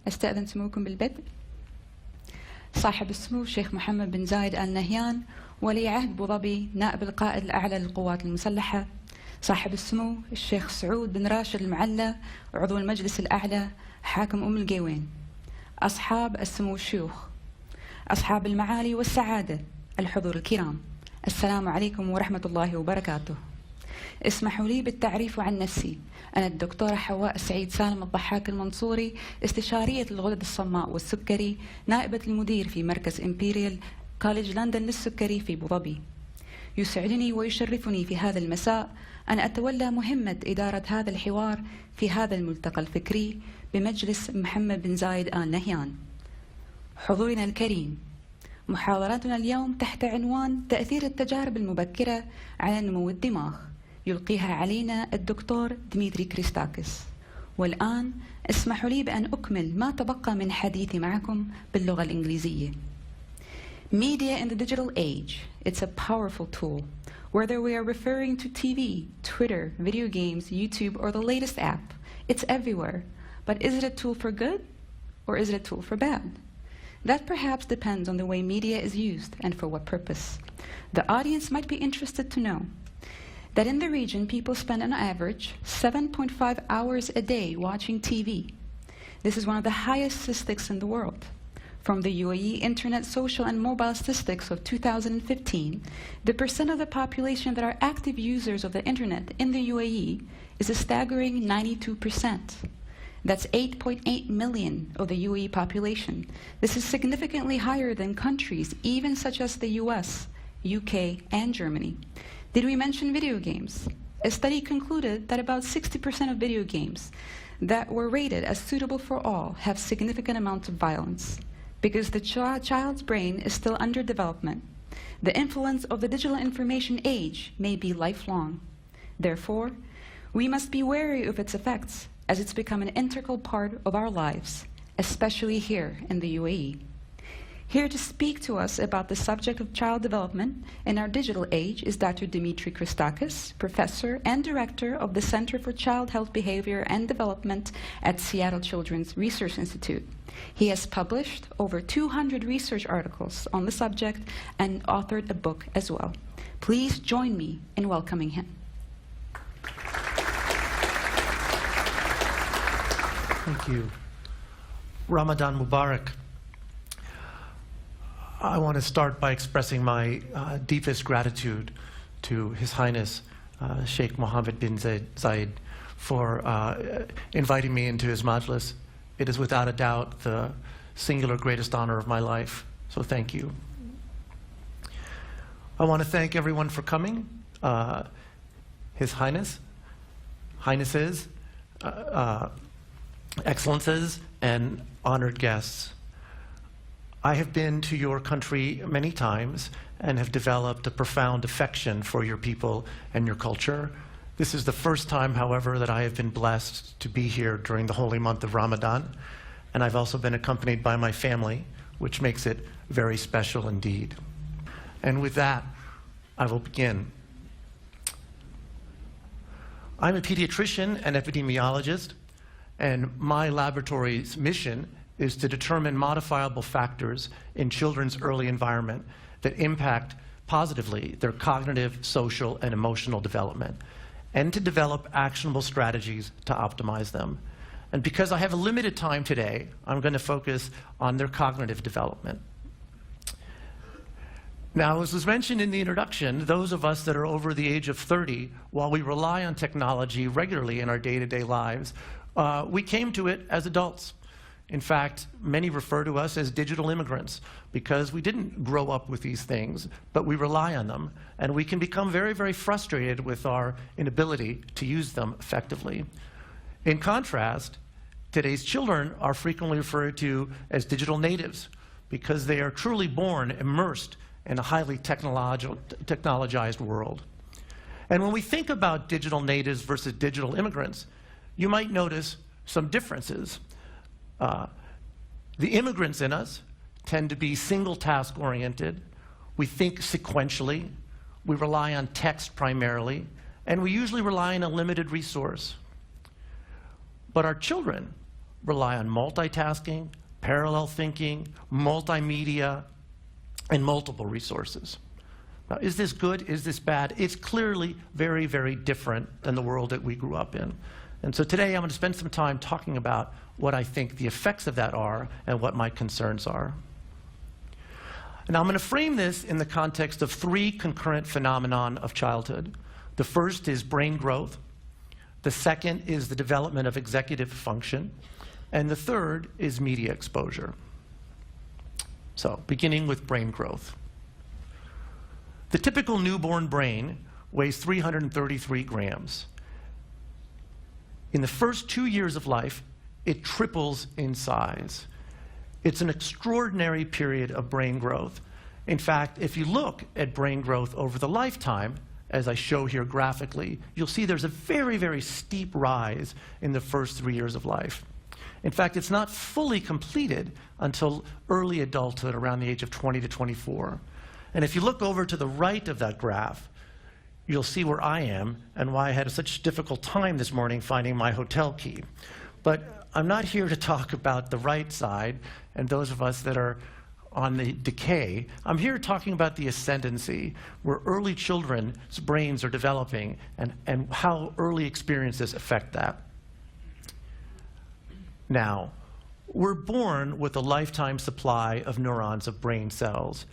أستأذن سموكم بالبدء. صاحب السمو الشيخ محمد بن زايد آل نهيان ولي عهد أبوظبي نائب القائد الأعلى للقوات المسلحة، صاحب السمو الشيخ سعود بن راشد المعلى عضو المجلس الأعلى حاكم القيوين، أصحاب السمو الشيوخ، أصحاب المعالي والسعادة، الحضور الكرام، السلام عليكم ورحمة الله وبركاته. اسمحوا لي بالتعريف عن نفسي. أنا الدكتورة حواء سعيد سالم الضحاك المنصوري، استشارية الغدد الصماء والسكري، نائبة المدير في مركز إمبيريال كوليج لندن للسكري في أبوظبي. يسعدني ويشرفني في هذا المساء أن أتولى مهمة إدارة هذا الحوار في هذا الملتقى الفكري بمجلس محمد بن زايد آل نهيان. حضورنا الكريم، محاضراتنا اليوم تحت عنوان تأثير التجارب المبكرة على نمو الدماغ، يلقيها علينا الدكتور ديمتري كريستاكس. والآن اسمحوا لي بأن أكمل ما تبقى من حديثي معكم باللغة الإنجليزية. Media in the digital age, it's a powerful tool. Whether we are referring to TV, Twitter, video games, YouTube, or the latest app, it's everywhere. But is it a tool for good, or is it a tool for bad? That perhaps depends on the way media is used and for what purpose. The audience might be interested to know that in the region, people spend on average 7.5 hours a day watching TV. This is one of the highest statistics in the world. From the Uae Internet social and mobile statistics of 2015, the percent of the population that are active users of the Internet in the UAE is a staggering 92%. That's 8.8 million of the UAE population. This is significantly higher than countries even such as the US, UK, and Germany. Did we mention video games? A study concluded that about 60% of video games that were rated as suitable for all have significant amounts of violence. Because the child's brain is still under development, the influence of the digital information age may be lifelong. Therefore, we must be wary of its effects as it's become an integral part of our lives, especially here in the UAE. Here to speak to us about the subject of child development in our digital age is Dr. Dimitri Christakis, Professor and Director of the Center for Child Health Behavior and Development at Seattle Children's Research Institute. He has published over 200 research articles on the subject and authored a book as well. Please join me in welcoming him. Thank you. Ramadan Mubarak. I want to start by expressing my deepest gratitude to His Highness Sheikh Mohammed bin Zayed for inviting me into his Majlis. It is without a doubt the singular greatest honor of my life, so thank you. I want to thank everyone for coming, His Highness, Highnesses, Excellences, and honored guests. I have been to your country many times and have developed a profound affection for your people and your culture. This is the first time, however, that I have been blessed to be here during the holy month of Ramadan, and I've also been accompanied by my family, which makes it very special indeed. And with that, I will begin. I'm a pediatrician and epidemiologist, and my laboratory's mission is to determine modifiable factors in children's early environment that impact positively their cognitive, social, and emotional development, and to develop actionable strategies to optimize them. And because I have a limited time today, I'm going to focus on their cognitive development. Now, as was mentioned in the introduction, those of us that are over the age of 30, while we rely on technology regularly in our day-to-day lives, we came to it as adults. In fact, many refer to us as digital immigrants because we didn't grow up with these things, but we rely on them, and we can become very, very frustrated with our inability to use them effectively. In contrast, today's children are frequently referred to as digital natives because they are truly born immersed in a highly technologized world. And when we think about digital natives versus digital immigrants, you might notice some differences. The immigrants in us tend to be single task oriented. We think sequentially. We rely on text primarily. And we usually rely on a limited resource. But our children rely on multitasking, parallel thinking, multimedia, and multiple resources. Now, is this good? Is this bad? It's clearly very, very different than the world that we grew up in. And so today I'm going to spend some time talking about what I think the effects of that are and what my concerns are. And I'm going to frame this in the context of three concurrent phenomena of childhood. The first is brain growth. The second is the development of executive function. And the third is media exposure. So, beginning with brain growth. The typical newborn brain weighs 333 grams. In the first 2 years of life, it triples in size. It's an extraordinary period of brain growth. In fact, if you look at brain growth over the lifetime, as I show here graphically, you'll see there's a very, very steep rise in the first 3 years of life. In fact, it's not fully completed until early adulthood, around the age of 20 to 24. And if you look over to the right of that graph, you'll see where I am and why I had such a difficult time this morning finding my hotel key. But I'm not here to talk about the right side and those of us that are on the decay. I'm here talking about the ascendancy, where early children's brains are developing and how early experiences affect that. Now, we're born with a lifetime supply of neurons of brain cells.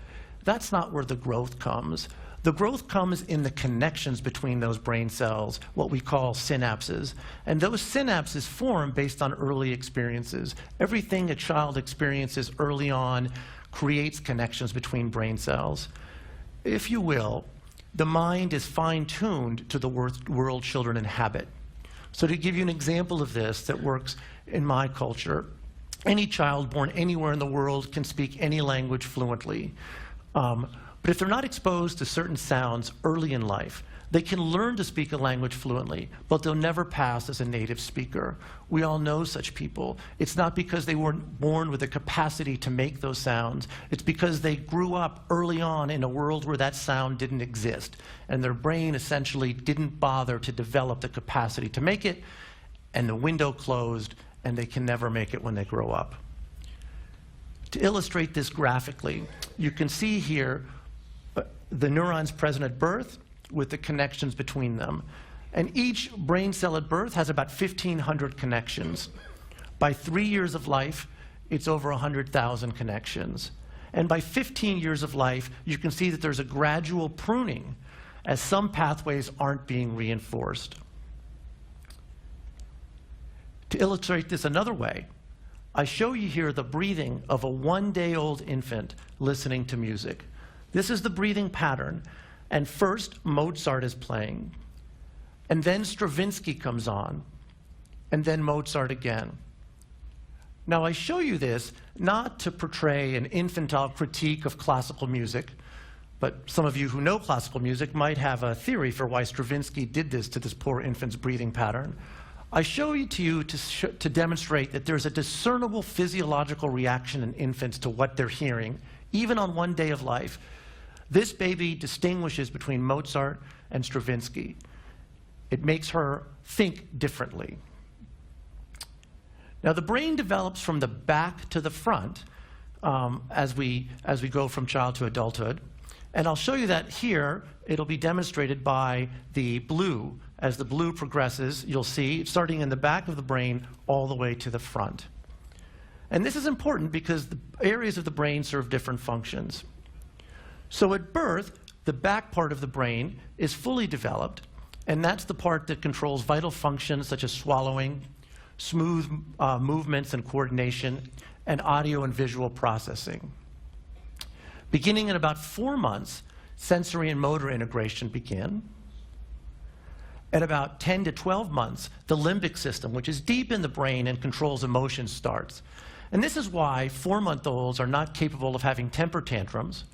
That's not where the growth comes. The growth comes in the connections between those brain cells, what we call synapses. And those synapses form based on early experiences. Everything a child experiences early on creates connections between brain cells. If you will, the mind is fine-tuned to the world children inhabit. So to give you an example of this that works in my culture, any child born anywhere in the world can speak any language fluently. But if they're not exposed to certain sounds early in life, they can learn to speak a language fluently, but they'll never pass as a native speaker. We all know such people. It's not because they weren't born with the capacity to make those sounds. It's because they grew up early on in a world where that sound didn't exist, and their brain essentially didn't bother to develop the capacity to make it, and the window closed, and they can never make it when they grow up. To illustrate this graphically, you can see here the neurons present at birth with the connections between them. And each brain cell at birth has about 1,500 connections. By 3 years of life, it's over 100,000 connections. And by 15 years of life, you can see that there's a gradual pruning as some pathways aren't being reinforced. To illustrate this another way, I show you here the breathing of a one-day-old infant listening to music. This is the breathing pattern. And first, Mozart is playing. And then Stravinsky comes on. And then Mozart again. Now, I show you this not to portray an infantile critique of classical music, but some of you who know classical music might have a theory for why Stravinsky did this to this poor infant's breathing pattern. I show it to you to demonstrate that there's a discernible physiological reaction in infants to what they're hearing, even on one day of life. This baby distinguishes between Mozart and Stravinsky. It makes her think differently. Now, the brain develops from the back to the front as we go from child to adulthood. And I'll show you that here. It'll be demonstrated by the blue. As the blue progresses, you'll see, starting in the back of the brain all the way to the front. And this is important because the areas of the brain serve different functions. So at birth, the back part of the brain is fully developed, and that's the part that controls vital functions such as swallowing, smooth movements and coordination, and audio and visual processing. Beginning in about 4 months, sensory and motor integration begin. At about 10 to 12 months, the limbic system, which is deep in the brain and controls emotions, starts. And this is why 4-month-olds are not capable of having temper tantrums,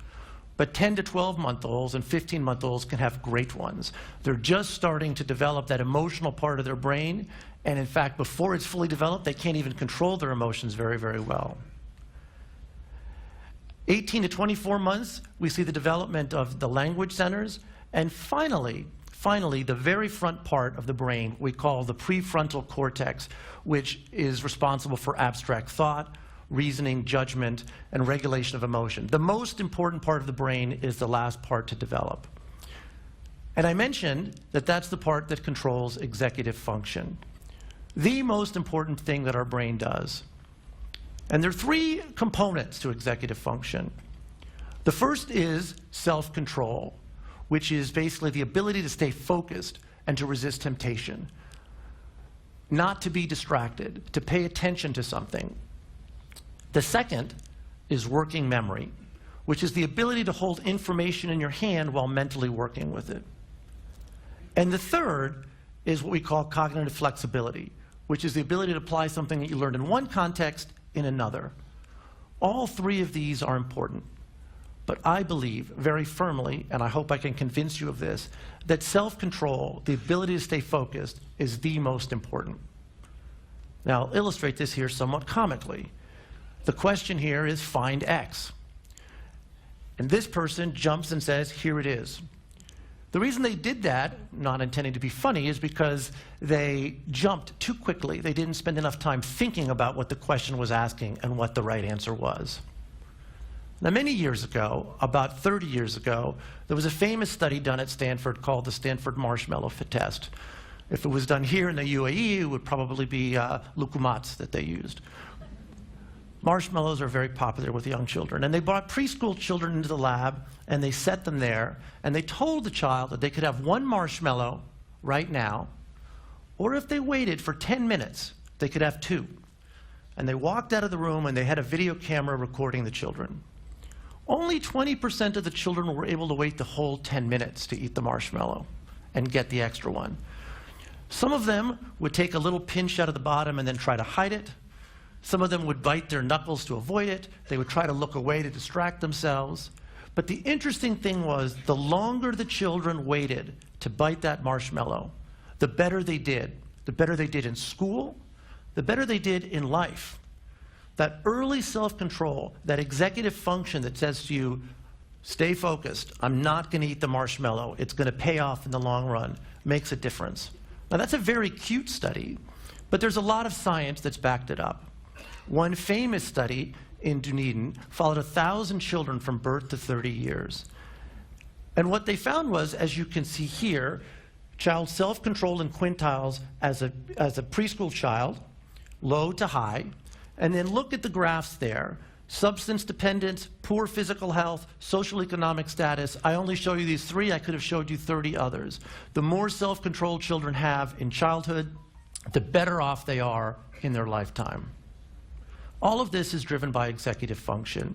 but 10 to 12-month-olds and 15-month-olds can have great ones. They're just starting to develop that emotional part of their brain, and in fact, before it's fully developed, they can't even control their emotions very, very well. 18 to 24 months, we see the development of the language centers, and finally, finally, the very front part of the brain we call the prefrontal cortex, which is responsible for abstract thought, reasoning, judgment, and regulation of emotion. The most important part of the brain is the last part to develop. And I mentioned that that's the part that controls executive function. The most important thing that our brain does. And there are three components to executive function. The first is self-control, which is basically the ability to stay focused and to resist temptation, not to be distracted, to pay attention to something. The second is working memory, which is the ability to hold information in your hand while mentally working with it. And the third is what we call cognitive flexibility, which is the ability to apply something that you learned in one context in another. All three of these are important. But I believe very firmly, and I hope I can convince you of this, that self-control, the ability to stay focused, is the most important. Now, I'll illustrate this here somewhat comically. The question here is find X. And this person jumps and says, here it is. The reason they did that, not intending to be funny, is because they jumped too quickly. They didn't spend enough time thinking about what the question was asking and what the right answer was. Now, many years ago, about 30 years ago, there was a famous study done at Stanford called the Stanford Marshmallow test. If it was done here in the UAE, it would probably be lucumats that they used. Marshmallows are very popular with young children, and they brought preschool children into the lab, and they set them there, and they told the child that they could have one marshmallow right now, or if they waited for 10 minutes, they could have two. And they walked out of the room, and they had a video camera recording the children. Only 20% of the children were able to wait the whole 10 minutes to eat the marshmallow and get the extra one. Some of them would take a little pinch out of the bottom and then try to hide it. Some of them would bite their knuckles to avoid it. They would try to look away to distract themselves. But the interesting thing was, the longer the children waited to bite that marshmallow, the better they did. The better they did in school, the better they did in life. That early self-control, that executive function that says to you, stay focused, I'm not going to eat the marshmallow, it's going to pay off in the long run, makes a difference. Now, that's a very cute study, but there's a lot of science that's backed it up. One famous study in Dunedin followed 1,000 children from birth to 30 years. And what they found was, as you can see here, child self-controlled in quintiles as a preschool child, low to high, and then look at the graphs there. Substance dependence, poor physical health, social economic status. I only show you these three. I could have showed you 30 others. The more self-controlled children have in childhood, the better off they are in their lifetime. All of this is driven by executive function.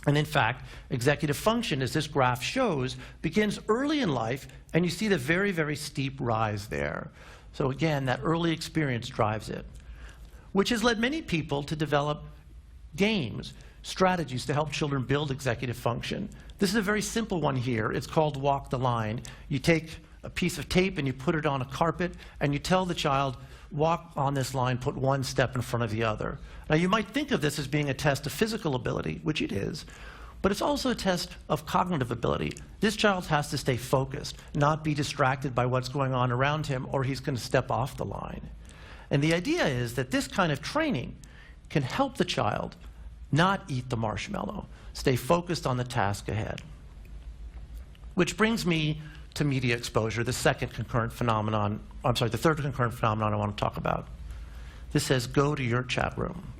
And in fact, executive function, as this graph shows, begins early in life, and you see the very, very steep rise there. So again, that early experience drives it, which has led many people to develop games, strategies to help children build executive function. This is a very simple one here. It's called Walk the Line. You take a piece of tape and you put it on a carpet, and you tell the child, walk on this line, put one step in front of the other. Now, you might think of this as being a test of physical ability, which it is, but it's also a test of cognitive ability. This child has to stay focused, not be distracted by what's going on around him, or he's going to step off the line. And the idea is that this kind of training can help the child not eat the marshmallow, stay focused on the task ahead. Which brings me to media exposure, the third concurrent phenomenon I want to talk about. This says, go to your chat room.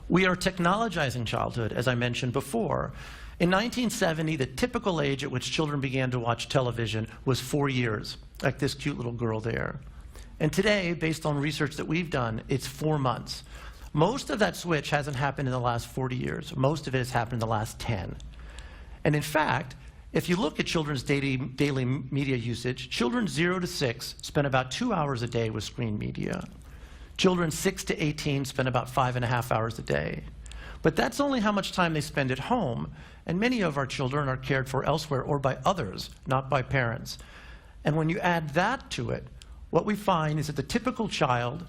We are technologizing childhood, as I mentioned before. In 1970, the typical age at which children began to watch television was 4 years, like this cute little girl there. And today, based on research that we've done, it's 4 months. Most of that switch hasn't happened in the last 40 years. Most of it has happened in the last 10. And in fact, if you look at children's daily media usage, children 0 to 6 spend about 2 hours a day with screen media. Children 6 to 18 spend about 5.5 hours a day. But that's only how much time they spend at home, and many of our children are cared for elsewhere or by others, not by parents. And when you add that to it, what we find is that the typical child,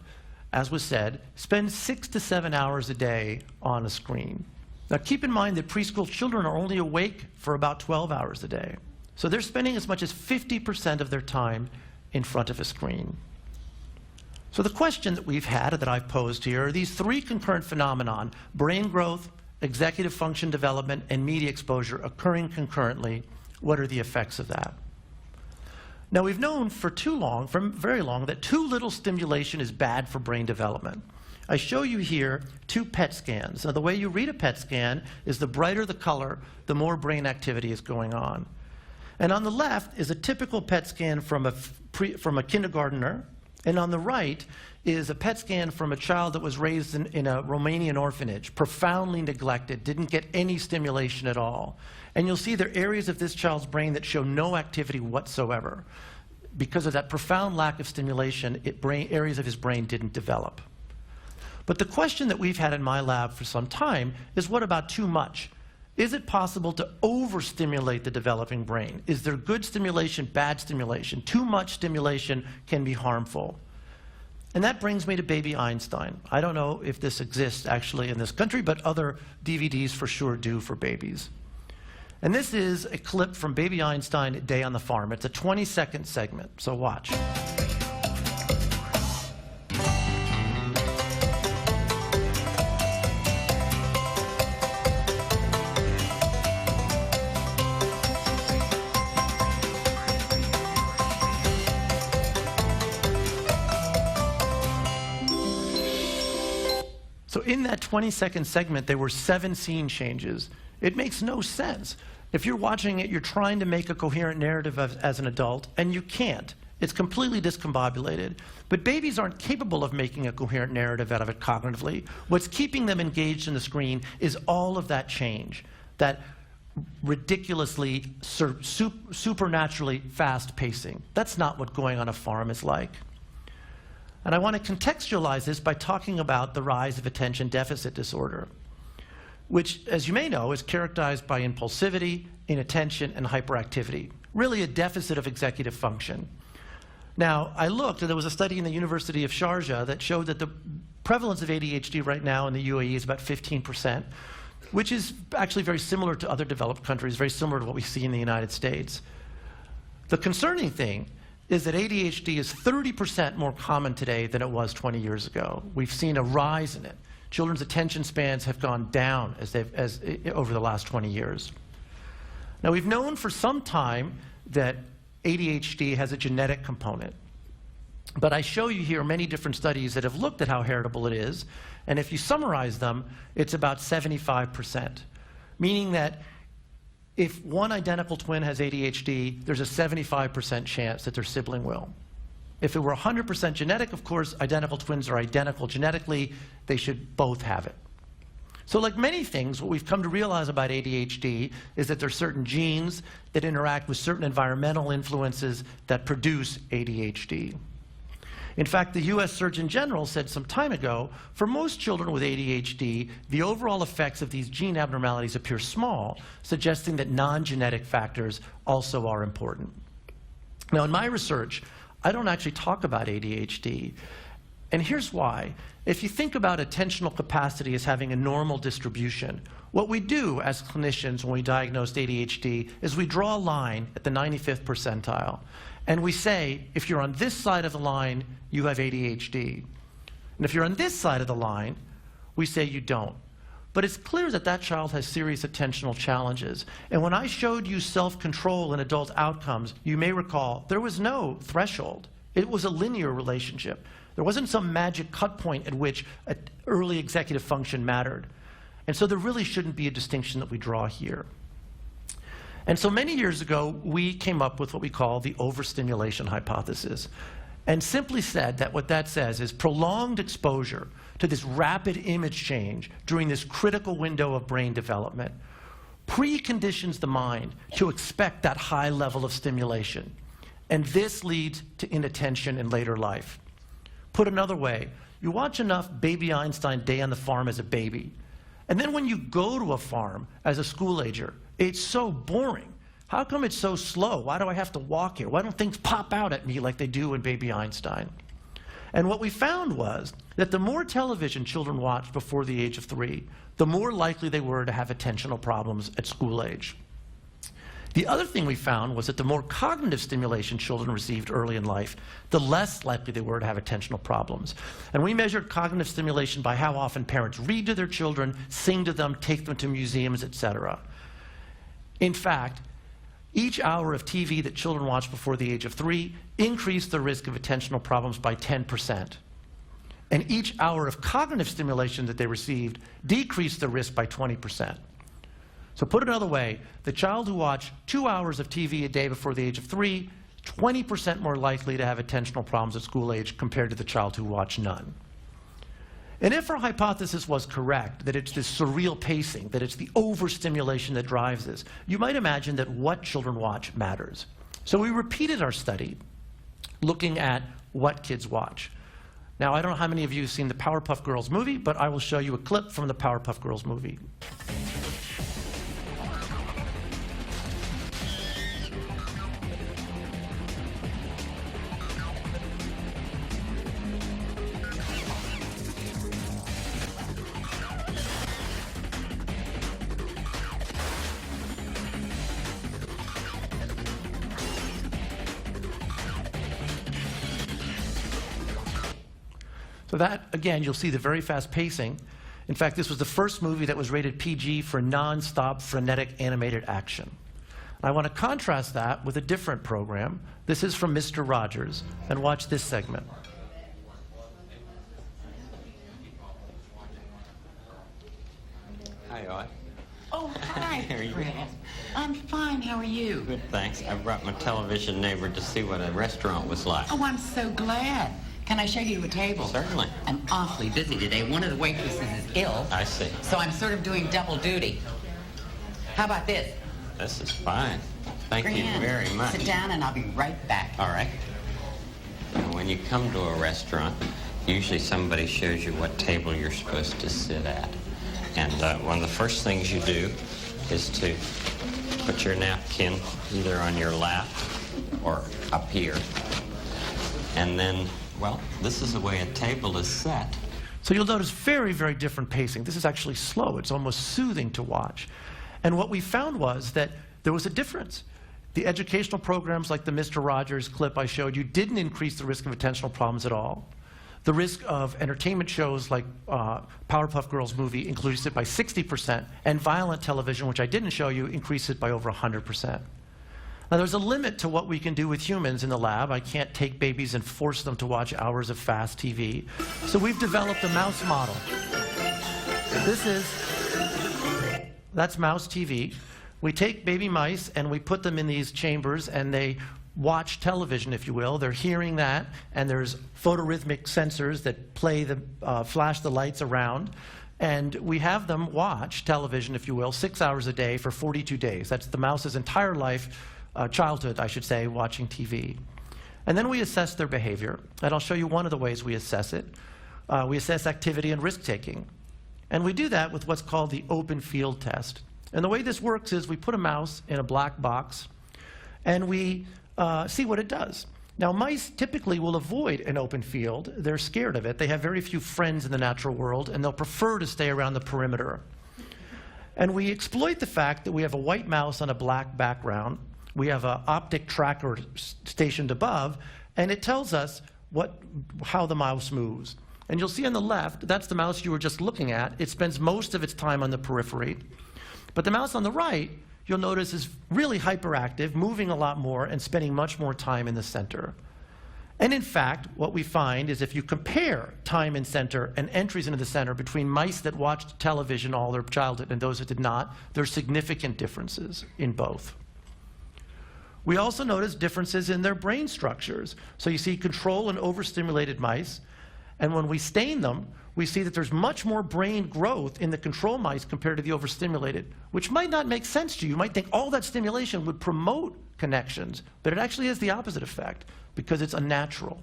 as was said, spends 6 to 7 hours a day on a screen. Now, keep in mind that preschool children are only awake for about 12 hours a day. So they're spending as much as 50% of their time in front of a screen. So the question that we've had, that I've posed here, are these three concurrent phenomenon, brain growth, executive function development, and media exposure occurring concurrently. What are the effects of that? Now, we've known for very long, that too little stimulation is bad for brain development. I show you here two PET scans. Now, the way you read a PET scan is the brighter the color, the more brain activity is going on. And on the left is a typical PET scan from a kindergartner, and on the right is a PET scan from a child that was raised in a Romanian orphanage, profoundly neglected, didn't get any stimulation at all. And you'll see there are areas of this child's brain that show no activity whatsoever. Because of that profound lack of stimulation, areas of his brain didn't develop. But the question that we've had in my lab for some time is, what about too much? Is it possible to overstimulate the developing brain? Is there good stimulation, bad stimulation? Too much stimulation can be harmful. And that brings me to baby Einstein. I don't know if this exists actually in this country, but other DVDs for sure do for babies. And this is a clip from baby Einstein, Day on the Farm. It's a 20-second segment, so watch. So in that 20-second segment, there were 7 scene changes. It makes no sense. If you're watching it, you're trying to make a coherent narrative as an adult, and you can't. It's completely discombobulated. But babies aren't capable of making a coherent narrative out of it cognitively. What's keeping them engaged in the screen is all of that change, that ridiculously, supernaturally fast pacing. That's not what going on a farm is like. And I want to contextualize this by talking about the rise of attention deficit disorder, which, as you may know, is characterized by impulsivity, inattention, and hyperactivity, really a deficit of executive function. Now, I looked, and there was a study in the University of Sharjah that showed that the prevalence of ADHD right now in the UAE is about 15%, which is actually very similar to other developed countries, very similar to what we see in the United States. The concerning thing is that ADHD is 30% more common today than it was 20 years ago. We've seen a rise in it. Children's attention spans have gone down over the last 20 years. Now, we've known for some time that ADHD has a genetic component. But I show you here many different studies that have looked at how heritable it is. And if you summarize them, it's about 75%, meaning that if one identical twin has ADHD, there's a 75% chance that their sibling will. If it were 100% genetic, of course, identical twins are identical genetically. They should both have it. So like many things, what we've come to realize about ADHD is that there are certain genes that interact with certain environmental influences that produce ADHD. In fact, the US Surgeon General said some time ago, for most children with ADHD, the overall effects of these gene abnormalities appear small, suggesting that non-genetic factors also are important. Now, in my research, I don't actually talk about ADHD, and here's why. If you think about attentional capacity as having a normal distribution, what we do as clinicians when we diagnose ADHD is we draw a line at the 95th percentile, and we say, if you're on this side of the line, you have ADHD. And if you're on this side of the line, we say you don't. But it's clear that that child has serious attentional challenges. And when I showed you self-control in adult outcomes, you may recall there was no threshold. It was a linear relationship. There wasn't some magic cut point at which early executive function mattered. And so there really shouldn't be a distinction that we draw here. And so many years ago, we came up with what we call the overstimulation hypothesis, and simply said that what that says is prolonged exposure to this rapid image change during this critical window of brain development preconditions the mind to expect that high level of stimulation. And this leads to inattention in later life. Put another way, you watch enough baby Einstein Day on the Farm as a baby, and then when you go to a farm as a school-ager, it's so boring. How come it's so slow? Why do I have to walk here? Why don't things pop out at me like they do in baby Einstein? And what we found was that the more television children watched before the age of 3, the more likely they were to have attentional problems at school age. The other thing we found was that the more cognitive stimulation children received early in life, the less likely they were to have attentional problems. And we measured cognitive stimulation by how often parents read to their children, sing to them, take them to museums, etc. In fact, each hour of TV that children watch before the age of 3 increased the risk of attentional problems by 10%. And each hour of cognitive stimulation that they received decreased the risk by 20%. So put it another way, the child who watched 2 hours of TV a day before the age of 3, 20% more likely to have attentional problems at school age compared to the child who watched none. And if our hypothesis was correct, that it's this surreal pacing, that it's the overstimulation that drives this, you might imagine that what children watch matters. So we repeated our study, looking at what kids watch. Now, I don't know how many of you have seen the Powerpuff Girls movie, but I will show you a clip from the Powerpuff Girls movie. So that, again, you'll see the very fast pacing. In fact, this was the first movie that was rated PG for non-stop, frenetic animated action. I want to contrast that with a different program. This is from Mr. Rogers, and watch this segment. Hi, Uae. Oh, hi, How are you? Fred. I'm fine. How are you? Good, thanks. I brought my television neighbor to see what a restaurant was like. Oh, I'm so glad. Can I show you a table? Certainly. I'm awfully busy today. One of the waitresses is ill. I see. So I'm sort of doing double duty. How about this? This is fine. Thank you Grand. very much. Sit down and I'll be right back. All right. Now, when you come to a restaurant, usually somebody shows you what table you're supposed to sit at. And one of the first things you do is to put your napkin either on your lap or up here. And then, well, this is the way a table is set. So you'll notice very, very different pacing. This is actually slow. It's almost soothing to watch. And what we found was that there was a difference. The educational programs like the Mr. Rogers clip I showed you didn't increase the risk of attentional problems at all. The risk of entertainment shows like Powerpuff Girls movie increased it by 60%, and violent television, which I didn't show you, increased it by over 100%. Now, there's a limit to what we can do with humans in the lab. I can't take babies and force them to watch hours of fast TV. So we've developed a mouse model. That's mouse TV. We take baby mice and we put them in these chambers and they watch television, if you will. They're hearing that, and there's photorhythmic sensors that play flash the lights around. And we have them watch television, if you will, 6 hours a day for 42 days. That's the mouse's entire life, childhood, I should say, watching TV. And then we assess their behavior. And I'll show you one of the ways we assess it. We assess activity and risk-taking. And we do that with what's called the open field test. And the way this works is we put a mouse in a black box, and we see what it does. Now, mice typically will avoid an open field. They're scared of it. They have very few friends in the natural world, and they'll prefer to stay around the perimeter. And we exploit the fact that we have a white mouse on a black background. We have an optic tracker stationed above, and it tells us how the mouse moves. And you'll see on the left, that's the mouse you were just looking at. It spends most of its time on the periphery. But the mouse on the right, you'll notice, is really hyperactive, moving a lot more, and spending much more time in the center. And in fact, what we find is if you compare time in center and entries into the center between mice that watched television all their childhood and those that did not, there are significant differences in both. We also notice differences in their brain structures. So you see control and overstimulated mice, and when we stain them, we see that there's much more brain growth in the control mice compared to the overstimulated, which might not make sense to you. You might think all that stimulation would promote connections, but it actually has the opposite effect because it's unnatural.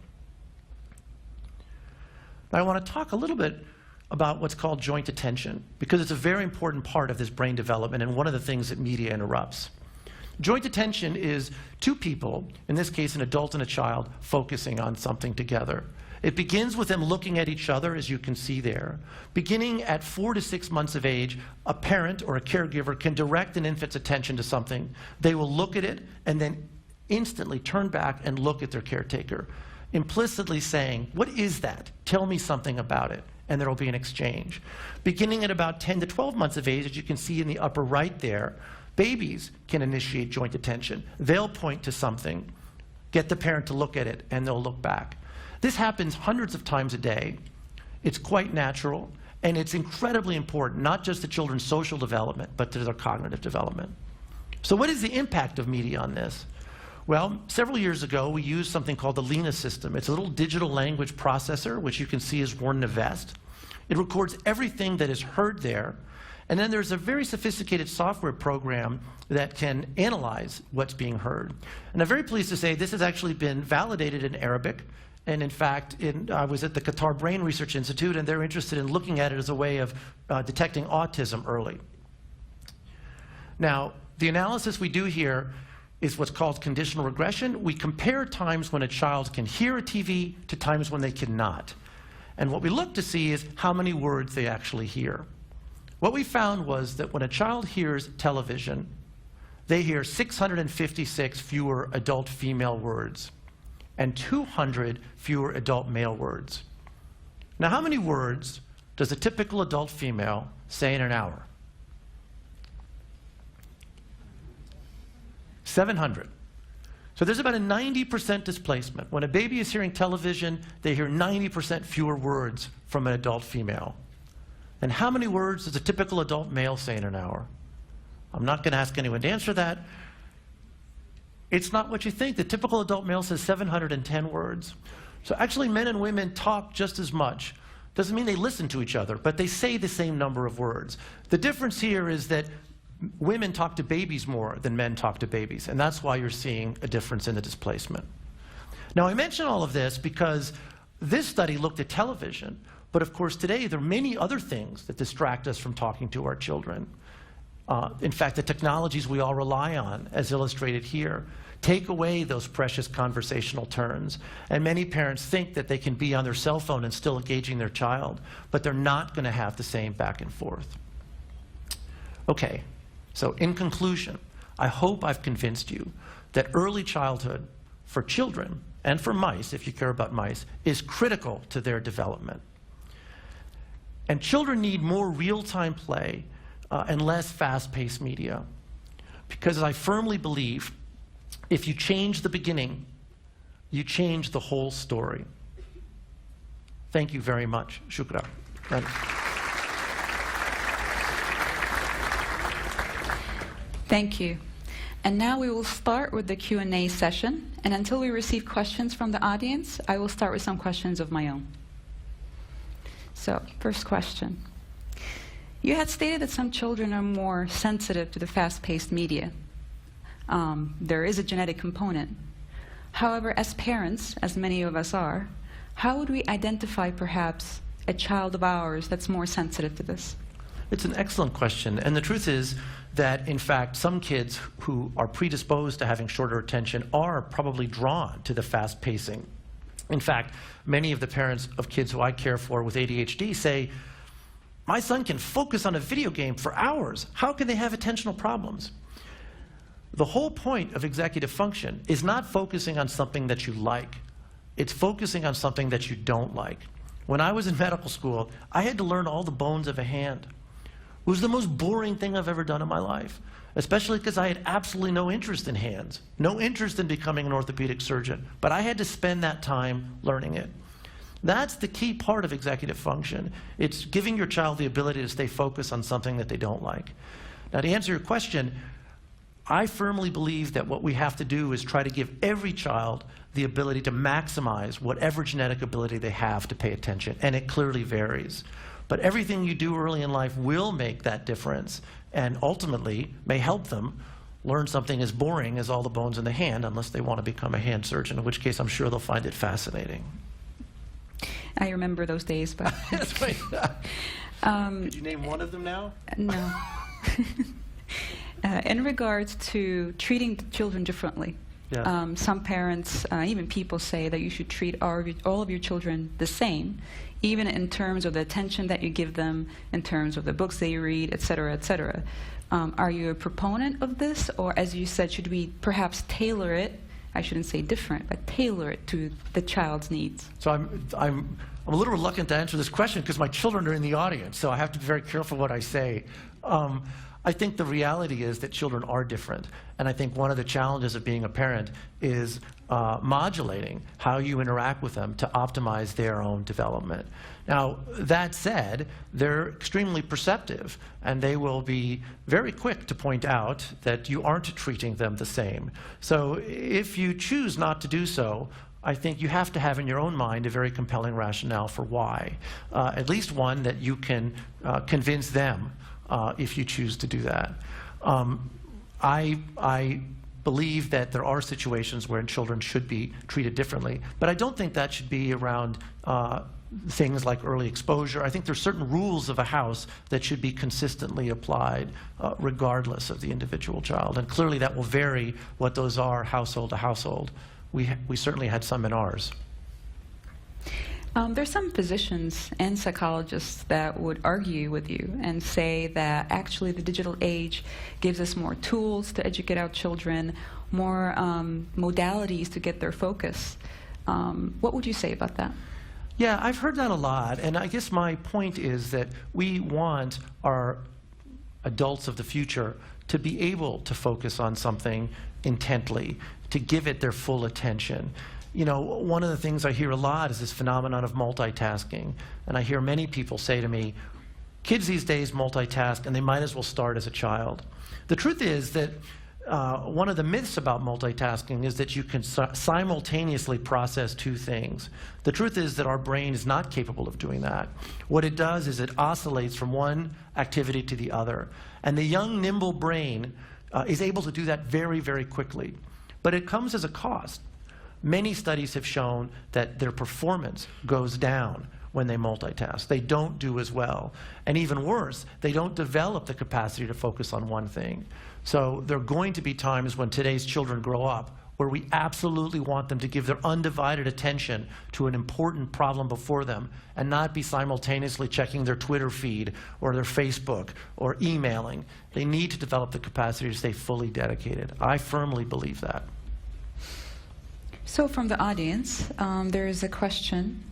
Now, I want to talk a little bit about what's called joint attention, because it's a very important part of this brain development and one of the things that media interrupts. Joint attention is two people, in this case an adult and a child, focusing on something together. It begins with them looking at each other, as you can see there. Beginning at 4 to 6 months of age, a parent or a caregiver can direct an infant's attention to something. They will look at it and then instantly turn back and look at their caretaker, implicitly saying, "What is that? Tell me something about it." And there will be an exchange. Beginning at about 10 to 12 months of age, as you can see in the upper right there, babies can initiate joint attention. They'll point to something, get the parent to look at it, and they'll look back. This happens hundreds of times a day. It's quite natural, and it's incredibly important, not just to children's social development, but to their cognitive development. So what is the impact of media on this? Well, several years ago, we used something called the Lena system. It's a little digital language processor, which you can see is worn in a vest. It records everything that is heard there. And then there's a very sophisticated software program that can analyze what's being heard. And I'm very pleased to say this has actually been validated in Arabic. And in fact, I was at the Qatar Brain Research Institute, and they're interested in looking at it as a way of detecting autism early. Now, the analysis we do here is what's called conditional regression. We compare times when a child can hear a TV to times when they cannot. And what we look to see is how many words they actually hear. What we found was that when a child hears television, they hear 656 fewer adult female words and 200 fewer adult male words. Now, how many words does a typical adult female say in an hour? 700. So there's about a 90% displacement. When a baby is hearing television, they hear 90% fewer words from an adult female. And how many words does a typical adult male say in an hour? I'm not going to ask anyone to answer that. It's not what you think. The typical adult male says 710 words. So actually, men and women talk just as much. Doesn't mean they listen to each other, but they say the same number of words. The difference here is that women talk to babies more than men talk to babies, and that's why you're seeing a difference in the displacement. Now, I mention all of this because this study looked at television, but of course today there are many other things that distract us from talking to our children. In fact, the technologies we all rely on, as illustrated here, take away those precious conversational turns. And many parents think that they can be on their cell phone and still engaging their child, but they're not going to have the same back and forth. Okay. So in conclusion, I hope I've convinced you that early childhood for children, and for mice, if you care about mice, is critical to their development. And children need more real-time play and less fast-paced media. Because I firmly believe if you change the beginning, you change the whole story. Thank you very much. Shukra. Thank you. And now we will start with the Q&A session. And until we receive questions from the audience, I will start with some questions of my own. So, first question. You had stated that some children are more sensitive to the fast-paced media. There is a genetic component. However, as parents, as many of us are, how would we identify perhaps a child of ours that's more sensitive to this? It's an excellent question. And the truth is that, in fact, some kids who are predisposed to having shorter attention are probably drawn to the fast pacing. In fact, many of the parents of kids who I care for with ADHD say, "My son can focus on a video game for hours. How can they have attentional problems?" The whole point of executive function is not focusing on something that you like. It's focusing on something that you don't like. When I was in medical school, I had to learn all the bones of a hand. It was the most boring thing I've ever done in my life, especially because I had absolutely no interest in hands, no interest in becoming an orthopedic surgeon, but I had to spend that time learning it. That's the key part of executive function. It's giving your child the ability to stay focused on something that they don't like. Now, to answer your question, I firmly believe that what we have to do is try to give every child the ability to maximize whatever genetic ability they have to pay attention, and it clearly varies. But everything you do early in life will make that difference and ultimately may help them learn something as boring as all the bones in the hand, unless they want to become a hand surgeon, in which case I'm sure they'll find it fascinating. I remember those days, but... That's right. Could you name one of them now? No. In regards to treating the children differently, Yeah. Some parents, even people, say that you should treat all of your children the same, even in terms of the attention that you give them, in terms of the books they read, et cetera, et cetera. Are you a proponent of this? Or, as you said, should we perhaps tailor it? I shouldn't say different, but tailor it to the child's needs. So I'm a little reluctant to answer this question because my children are in the audience, so I have to be very careful what I say. I think the reality is that children are different, and I think one of the challenges of being a parent is modulating how you interact with them to optimize their own development. Now, that said, they're extremely perceptive, and they will be very quick to point out that you aren't treating them the same. So if you choose not to do so, I think you have to have in your own mind a very compelling rationale for why, at least one that you can convince them if you choose to do that. I believe that there are situations where children should be treated differently, but I don't think that should be around things like early exposure. I think there's certain rules of a house that should be consistently applied regardless of the individual child, and clearly that will vary what those are household to household. We certainly had some in ours. There's some physicians and psychologists that would argue with you and say that actually the digital age gives us more tools to educate our children, more modalities to get their focus. What would you say about that? Yeah, I've heard that a lot, and I guess my point is that we want our adults of the future to be able to focus on something intently, to give it their full attention. You know, one of the things I hear a lot is this phenomenon of multitasking, and I hear many people say to me, kids these days multitask, and they might as well start as a child. The truth is that one of the myths about multitasking is that you can simultaneously process two things. The truth is that our brain is not capable of doing that. What it does is it oscillates from one activity to the other. And the young, nimble brain is able to do that very, very quickly. But it comes as a cost. Many studies have shown that their performance goes down when they multitask. They don't do as well. And even worse, they don't develop the capacity to focus on one thing. So there are going to be times when today's children grow up where we absolutely want them to give their undivided attention to an important problem before them and not be simultaneously checking their Twitter feed or their Facebook or emailing. They need to develop the capacity to stay fully dedicated. I firmly believe that. So from the audience, there is a question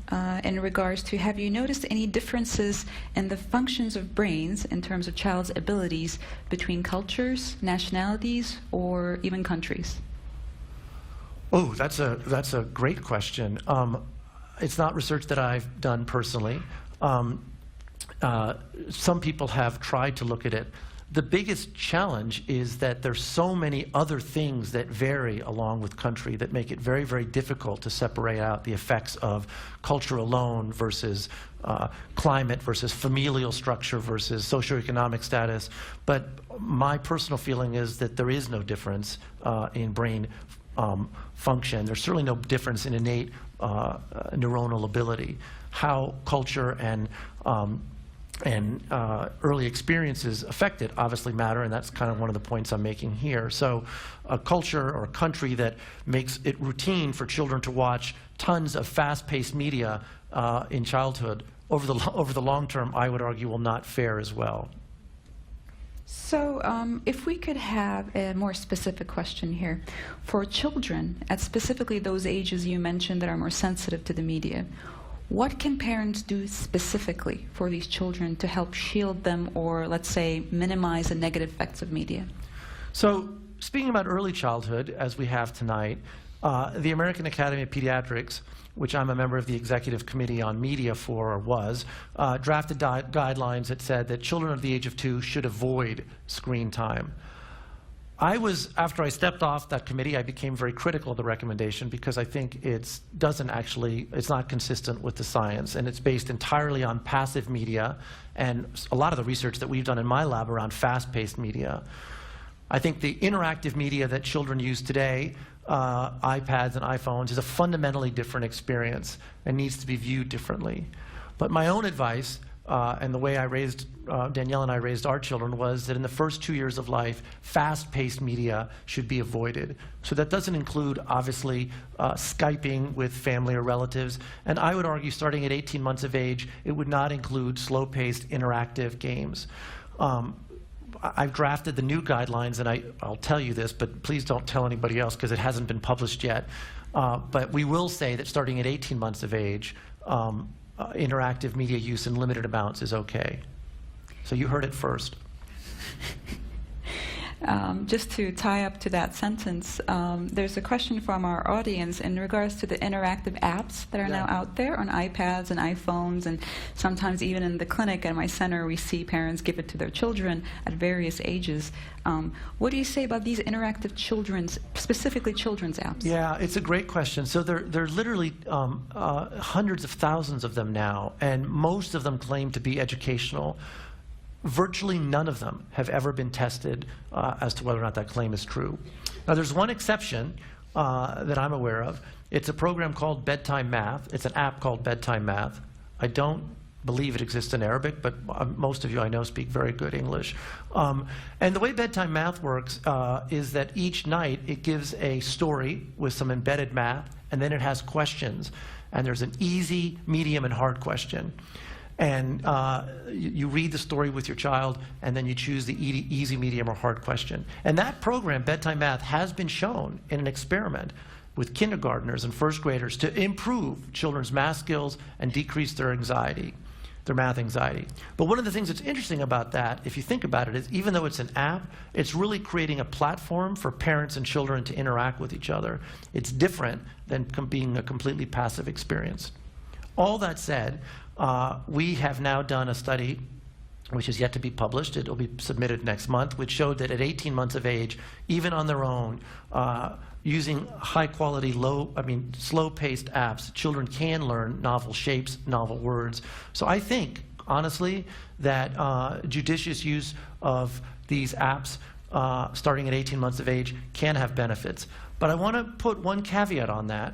in regards to, have you noticed any differences in the functions of brains in terms of child's abilities between cultures, nationalities, or even countries? Oh, that's a great question. It's not research that I've done personally. Some people have tried to look at it. The biggest challenge is that there's so many other things that vary along with country that make it very, very difficult to separate out the effects of culture alone versus climate versus familial structure versus socioeconomic status. But my personal feeling is that there is no difference in brain function. There's certainly no difference in innate neuronal ability. How culture and early experiences affect it obviously matter, and that's kind of one of the points I'm making here. So a culture or a country that makes it routine for children to watch tons of fast-paced media in childhood, over the long term, I would argue, will not fare as well. So if we could have a more specific question here. For children, at specifically those ages you mentioned that are more sensitive to the media, what can parents do specifically for these children to help shield them or, let's say, minimize the negative effects of media? So speaking about early childhood, as we have tonight, the American Academy of Pediatrics, which I'm a member of the executive committee on media for, or was, drafted guidelines that said that children of the age of 2 should avoid screen time. After I stepped off that committee, I became very critical of the recommendation because I think it's not consistent with the science, and it's based entirely on passive media and a lot of the research that we've done in my lab around fast-paced media. I think the interactive media that children use today, iPads and iPhones, is a fundamentally different experience and needs to be viewed differently. But my own advice and the way I raised, Danielle and I raised our children, was that in the first 2 years of life, fast-paced media should be avoided. So that doesn't include, obviously, Skyping with family or relatives. And I would argue, starting at 18 months of age, it would not include slow-paced interactive games. I've drafted the new guidelines, and I'll tell you this, but please don't tell anybody else because it hasn't been published yet. But we will say that starting at 18 months of age, interactive media use in limited amounts is okay. So you heard it first. Just to tie up to that sentence, there's a question from our audience in regards to the interactive apps that are now out there on iPads and iPhones, and sometimes even in the clinic at my center we see parents give it to their children at various ages. What do you say about these interactive specifically children's apps? Yeah, it's a great question. So there are literally hundreds of thousands of them now, and most of them claim to be educational. Virtually none of them have ever been tested as to whether or not that claim is true. Now, there's one exception that I'm aware of. It's a program called Bedtime Math. It's an app called Bedtime Math. I don't believe it exists in Arabic, but most of you I know speak very good English. And the way Bedtime Math works is that each night it gives a story with some embedded math, and then it has questions. And there's an easy, medium, and hard question. And you read the story with your child, and then you choose the easy, medium, or hard question. And that program, Bedtime Math, has been shown in an experiment with kindergartners and first graders to improve children's math skills and decrease their anxiety, their math anxiety. But one of the things that's interesting about that, if you think about it, is even though it's an app, it's really creating a platform for parents and children to interact with each other. It's different than being a completely passive experience. All that said, we have now done a study, which is yet to be published. It will be submitted next month, which showed that at 18 months of age, even on their own, using high-quality, slow-paced apps, children can learn novel shapes, novel words. So I think, honestly, that judicious use of these apps starting at 18 months of age can have benefits. But I want to put one caveat on that,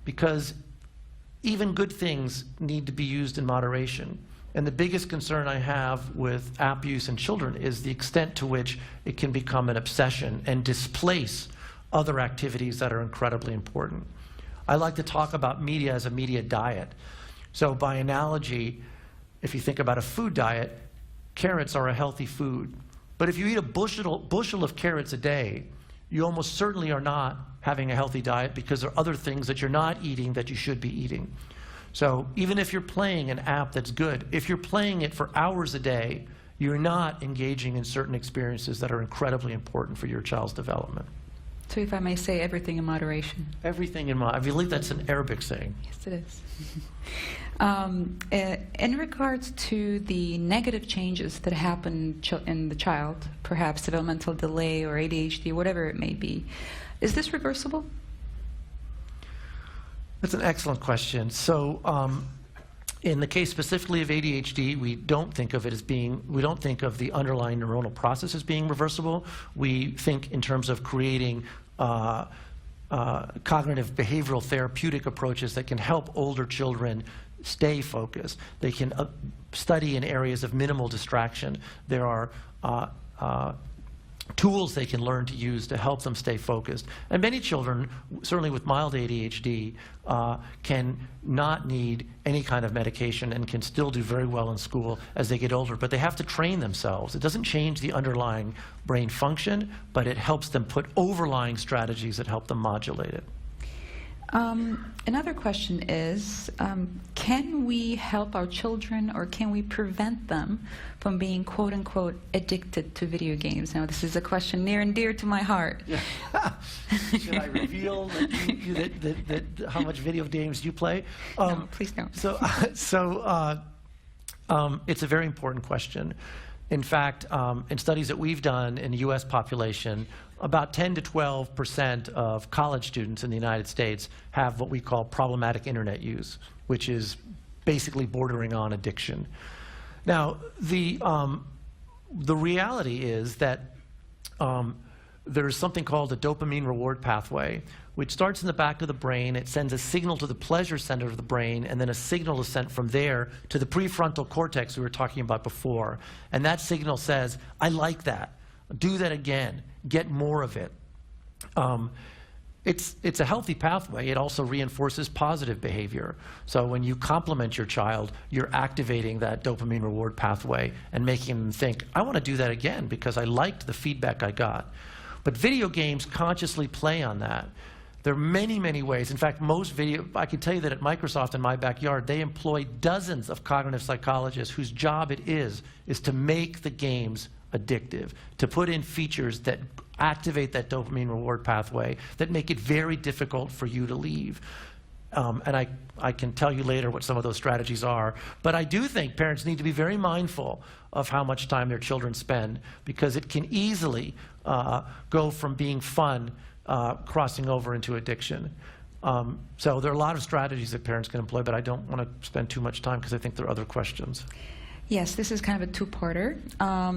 because even good things need to be used in moderation. And the biggest concern I have with app use in children is the extent to which it can become an obsession and displace other activities that are incredibly important. I like to talk about media as a media diet. So by analogy, if you think about a food diet, carrots are a healthy food. But if you eat a bushel of carrots a day, you almost certainly are not having a healthy diet, because there are other things that you're not eating that you should be eating. So even if you're playing an app that's good, if you're playing it for hours a day, you're not engaging in certain experiences that are incredibly important for your child's development. So if I may say, everything in moderation. Everything in moderation. I believe that's an Arabic saying. Yes, it is. In regards to the negative changes that happen in the child, perhaps developmental delay or ADHD, whatever it may be, is this reversible? That's an excellent question. So in the case specifically of ADHD, we don't think of the underlying neuronal process as being reversible. We think in terms of creating cognitive behavioral therapeutic approaches that can help older children stay focused. They can study in areas of minimal distraction. There are tools they can learn to use to help them stay focused. And many children, certainly with mild ADHD, can not need any kind of medication and can still do very well in school as they get older, but they have to train themselves. It doesn't change the underlying brain function, but it helps them put overlying strategies that help them modulate it. Another question is, can we help our children, or can we prevent them from being quote-unquote addicted to video games? Now, this is a question near and dear to my heart. Yeah. Should I reveal how much video games you play? No, please don't. It's a very important question. In fact, in studies that we've done in the US population, about 10 to 12% of college students in the United States have what we call problematic internet use, which is basically bordering on addiction. Now, the reality is that there's something called the dopamine reward pathway, which starts in the back of the brain. It sends a signal to the pleasure center of the brain, and then a signal is sent from there to the prefrontal cortex we were talking about before. And that signal says, I like that. Do that again. Get more of it. It's a healthy pathway. It also reinforces positive behavior. So when you compliment your child, you're activating that dopamine reward pathway and making them think, I want to do that again because I liked the feedback I got. But video games consciously play on that. There are many, many ways. In fact, I can tell you that at Microsoft in my backyard, they employ dozens of cognitive psychologists whose job it is to make the games addictive, to put in features that activate that dopamine reward pathway, that make it very difficult for you to leave. And I can tell you later what some of those strategies are. But I do think parents need to be very mindful of how much time their children spend, because it can easily go from being fun crossing over into addiction. So there are a lot of strategies that parents can employ, but I don't want to spend too much time because I think there are other questions. Yes, this is kind of a two-parter.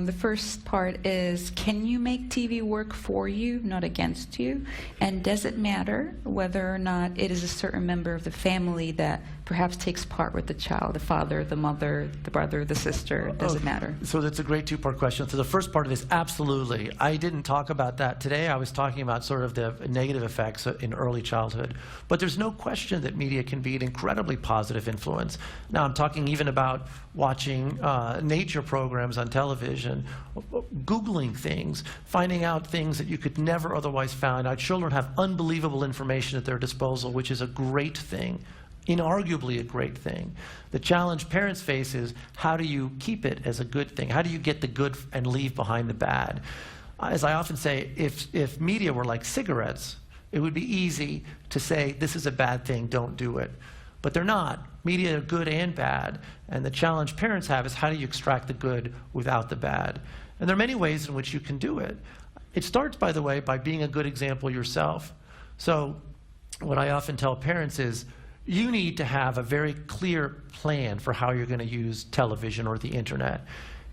The first part is, can you make TV work for you, not against you? And does it matter whether or not it is a certain member of the family that perhaps takes part with the child, the father, the mother, the brother, the sister? Does it matter? So that's a great two-part question. So the first part of this, absolutely. I didn't talk about that today. I was talking about sort of the negative effects in early childhood. But there's no question that media can be an incredibly positive influence. Now, I'm talking even about watching nature programs on television, Googling things, finding out things that you could never otherwise find. Our children have unbelievable information at their disposal, which is a great thing, inarguably a great thing. The challenge parents face is, how do you keep it as a good thing? How do you get the good and leave behind the bad? As I often say, if media were like cigarettes, it would be easy to say, this is a bad thing, don't do it. But they're not. Media are good and bad. And the challenge parents have is, how do you extract the good without the bad? And there are many ways in which you can do it. It starts, by the way, by being a good example yourself. So what I often tell parents is, you need to have a very clear plan for how you're going to use television or the internet.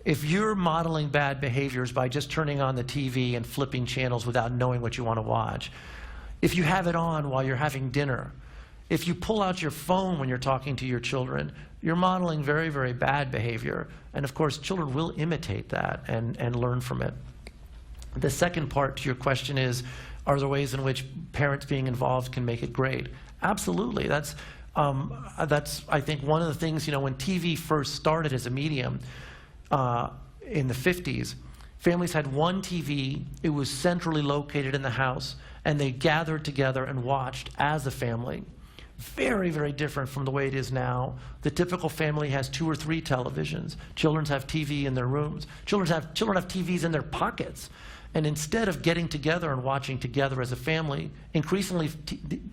If you're modeling bad behaviors by just turning on the TV and flipping channels without knowing what you want to watch, if you have it on while you're having dinner, if you pull out your phone when you're talking to your children, you're modeling very, very bad behavior. And of course, children will imitate that and learn from it. The second part to your question is, are there ways in which parents being involved can make it great? Absolutely. That's I think, one of the things, when TV first started as a medium in the 50s, families had one TV. It was centrally located in the house, and they gathered together and watched as a family. Very, very different from the way it is now. The typical family has 2 or 3 televisions. Children have TV in their rooms. Children have TVs in their pockets. And instead of getting together and watching together as a family, increasingly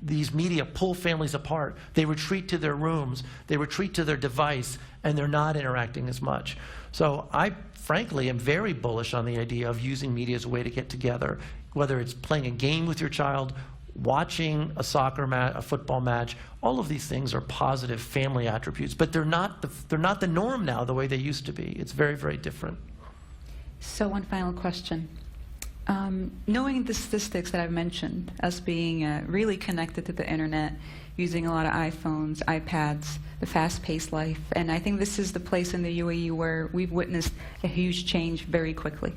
these media pull families apart. They retreat to their rooms, they retreat to their device, and they're not interacting as much. So I, frankly, am very bullish on the idea of using media as a way to get together, whether it's playing a game with your child, watching a soccer match, a football match. All of these things are positive family attributes, but they're not the norm now the way they used to be. It's very, very different. So one final question. Knowing the statistics that I've mentioned as being really connected to the internet, using a lot of iPhones, iPads, the fast-paced life, and I think this is the place in the UAE where we've witnessed a huge change very quickly.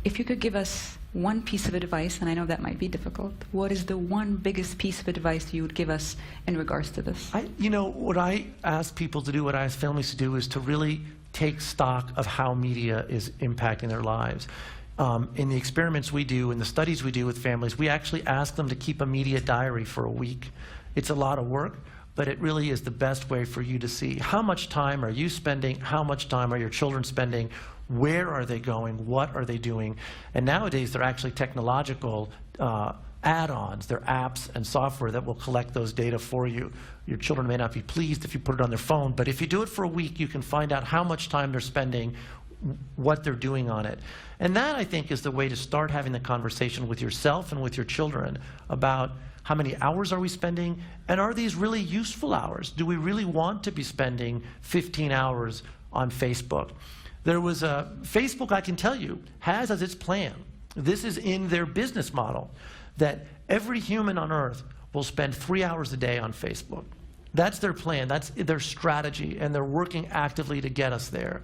If you could give us one piece of advice, and I know that might be difficult, what is the one biggest piece of advice you would give us in regards to this? What I ask people to do, what I ask families to do, is to really take stock of how media is impacting their lives. In the experiments we do, in the studies we do with families, we actually ask them to keep a media diary for a week. It's a lot of work, but it really is the best way for you to see how much time are you spending, how much time are your children spending, where are they going, what are they doing. And nowadays, they're actually technological add-ons. They're apps and software that will collect those data for you. Your children may not be pleased if you put it on their phone, but if you do it for a week, you can find out how much time they're spending, what they're doing on it. And that, I think, is the way to start having the conversation with yourself and with your children about how many hours are we spending, and are these really useful hours? Do we really want to be spending 15 hours on Facebook? There was Facebook, I can tell you, has as its plan This is in their business model, that every human on Earth will spend 3 hours a day on Facebook. That's their plan, that's their strategy, and they're working actively to get us there.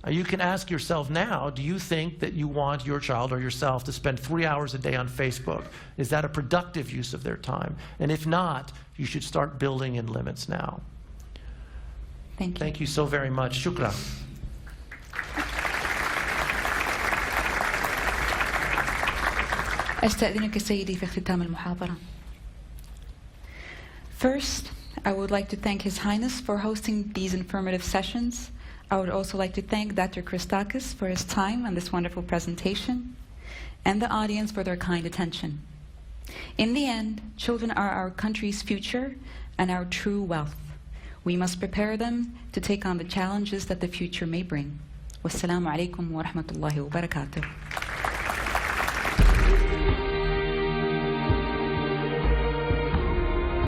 You can ask yourself now, do you think that you want your child or yourself to spend 3 hours a day on Facebook? Is that a productive use of their time? And if not, you should start building in limits now. Thank you. Thank you so very much. Shukran. أستأذنك سيدي في اختتام المحاضرة. First, I would like to thank His Highness for hosting these informative sessions. I would also like to thank Dr. Christakis for his time and this wonderful presentation, and the audience for their kind attention. In the end, children are our country's future and our true wealth. We must prepare them to take on the challenges that the future may bring. Wassalamu alaikum wa rahmatullahi wa barakatuh.